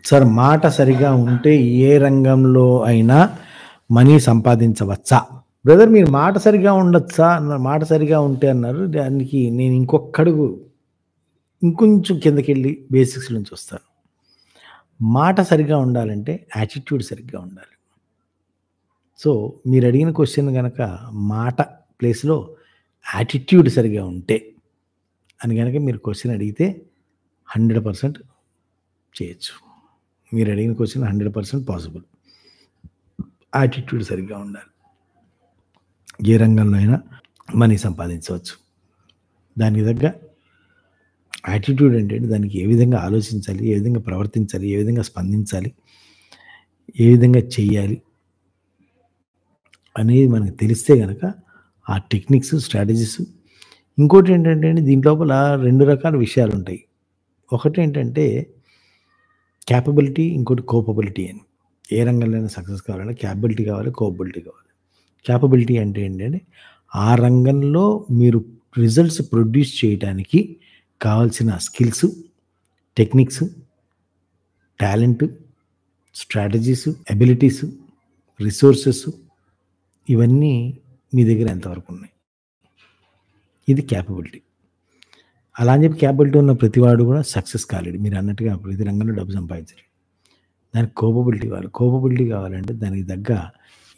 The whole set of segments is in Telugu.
సార్ మాట సరిగా ఉంటే ఏ రంగంలో అయినా మనీ సంపాదించవచ్చా? బ్రదర్ మీరు మాట సరిగా ఉండొచ్చా అన్నారు. మాట సరిగా ఉంటే అన్నారు. దానికి నేను ఇంకొంచెం కిందకెళ్ళి బేసిక్స్ నుంచి వస్తాను. మాట సరిగ్గా ఉండాలంటే యాటిట్యూడ్ సరిగ్గా ఉండాలి. సో మీరు అడిగిన క్వశ్చన్ గనక మాట ప్లేస్‌లో యాటిట్యూడ్ సరిగ్గా ఉంటే అని గనక మీరు క్వశ్చన్ అడిగితే 100% చేయొచ్చు. మీరు అడిగిన క్వశ్చన్ 100% పాసిబుల్. యాటిట్యూడ్ సరిగ్గా ఉండాలి. ఏ రంగంలో అయినా మనీ సంపాదించవచ్చు. దానికి తగ్గ యాటిట్యూడ్ అంటే దానికి ఏ విధంగా ఆలోచించాలి, ఏ విధంగా ప్రవర్తించాలి, ఏ విధంగా స్పందించాలి, ఏ విధంగా చెయ్యాలి అనేది మనకు తెలిస్తే గనక ఆ టెక్నిక్స్, స్ట్రాటజీస్ ఇంకోటేంటంటే అండి దీని లోపల 2 రకాల విషయాలుంటాయి. ఒకటేంటంటే క్యాపబిలిటీ, ఇంకోటి కోపబిలిటీ అని. ఏ రంగంలో అయినా సక్సెస్ కావాలంటే క్యాపబిలిటీ కావాలి, కోపబిలిటీ కావాలి. క్యాపబిలిటీ అంటే ఏంటంటే ఆ రంగంలో మీరు రిజల్ట్స్ ప్రొడ్యూస్ చేయడానికి కావాల్సిన skills, techniques, talent, strategies, abilities, resources ఇవన్నీ మీ దగ్గర ఎంతవరకు ఉన్నాయి. ఇది క్యాపబిలిటీ. అలా అని చెప్పి క్యాపబిలిటీ ఉన్న ప్రతివాడు కూడా సక్సెస్ కాలేడు. మీరు అన్నట్టుగా ప్రతి రంగంలో డబ్బు సంపాదించలేడు. దానికి కోపబిలిటీ కావాలి. కోపబిలిటీ కావాలంటే దానికి తగ్గ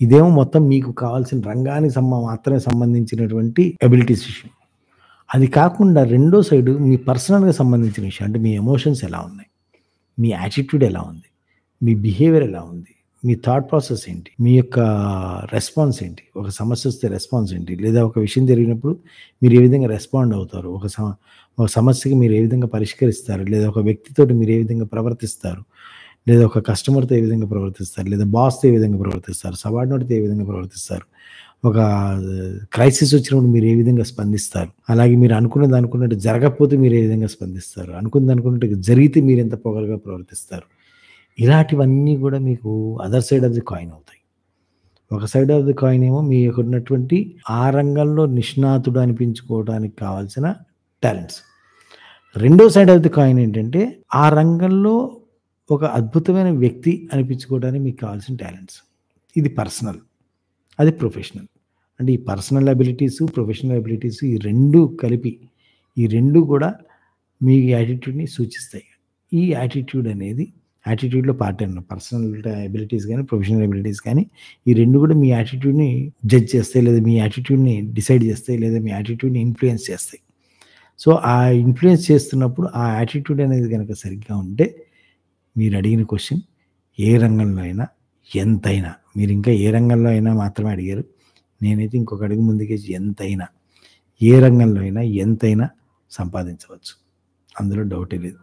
ఇదేమో మొత్తం మీకు కావాల్సిన రంగానికి మాత్రమే సంబంధించినటువంటి ఎబిలిటీస్ విషయం. అది కాకుండా రెండో సైడు మీ పర్సనల్‌గా సంబంధించిన విషయం. అంటే మీ ఎమోషన్స్ ఎలా ఉన్నాయి? మీ యాటిట్యూడ్ ఎలా ఉంది? మీ బిహేవియర్ ఎలా ఉంది? మీ థాట్ ప్రాసెస్ ఏంటి? మీ యొక్క రెస్పాన్స్ ఏంటి? ఒక సమస్య వస్తే రెస్పాన్స్ ఏంటి? లేదా ఒక విషయం జరిగినప్పుడు మీరు ఏ విధంగా రెస్పాండ్ అవుతారు? ఒక సమస్యకి మీరు ఏ విధంగా పరిష్కరిస్తారు? లేదా ఒక వ్యక్తితోటి మీరు ఏ విధంగా ప్రవర్తిస్తారు? లేదా ఒక కస్టమర్‌తో ఏ విధంగా ప్రవర్తిస్తారు? లేదా బాస్‌తో ఏ విధంగా ప్రవర్తిస్తారు? సబార్డినేట్‌తో ఏ విధంగా ప్రవర్తిస్తారు? ఒక క్రైసిస్ వచ్చినప్పుడు మీరు ఏ విధంగా స్పందిస్తారు? అలాగే మీరు అనుకున్నట్టు జరగకపోతే మీరు ఏ విధంగా స్పందిస్తారు? అనుకున్నట్టు జరిగితే మీరు ఎంత పొగరుగా ప్రవర్తిస్తారు? ఇలాంటివన్నీ కూడా మీకు other side of the coin అవుతాయి. ఒక సైడ్ ఆఫ్ ది కాయిన్ ఏమో మీకున్నటువంటి ఆ రంగంలో నిష్ణాతుడు అనిపించుకోవడానికి కావాల్సిన టాలెంట్స్. రెండో సైడ్ ఆఫ్ ది కాయిన్ ఏంటంటే ఆ రంగంలో ఒక అద్భుతమైన వ్యక్తి అనిపించుకోవడానికి మీకు కావాల్సిన టాలెంట్స్. ఇది పర్సనల్. అది ప్రొఫెషనల్. అంటే ఈ పర్సనల్ అబిలిటీస్, ప్రొఫెషనల్ అబిలిటీస్ ఈ 2 కలిపి ఈ 2 కూడా మీ యాటిట్యూడ్‌ని సూచిస్తాయి. ఈ యాటిట్యూడ్‌లో పార్ట్ అన్నమాట. పర్సనల్ అబిలిటీస్ గాని, ప్రొఫెషనల్ అబిలిటీస్ కానీ ఈ 2 కూడా మీ యాటిట్యూడ్‌ని జడ్జ్ చేస్తాయి. లేదా మీ యాటిట్యూడ్‌ని డిసైడ్ చేస్తాయి. లేదా మీ యాటిట్యూడ్‌ని ఇన్‌ఫ్లుయెన్స్ చేస్తాయి. సో, ఆ ఇన్‌ఫ్లుయెన్స్ చేస్తున్నప్పుడు ఆ యాటిట్యూడ్ అనేది గనక సరిగ్గా ఉంటే మీరు అడిగిన క్వెషన్ ఏ రంగంలో అయినా ఎంతైనా మీరింకా ఏ రంగంలో అయినా మాత్రమే అడిగారు. నేనైతే ఇంకొక అడుగు ముందుకేసి ఎంతైనా, ఏ రంగంలో అయినా ఎంతైనా సంపాదించవచ్చు. అందులో డౌటే లేదు.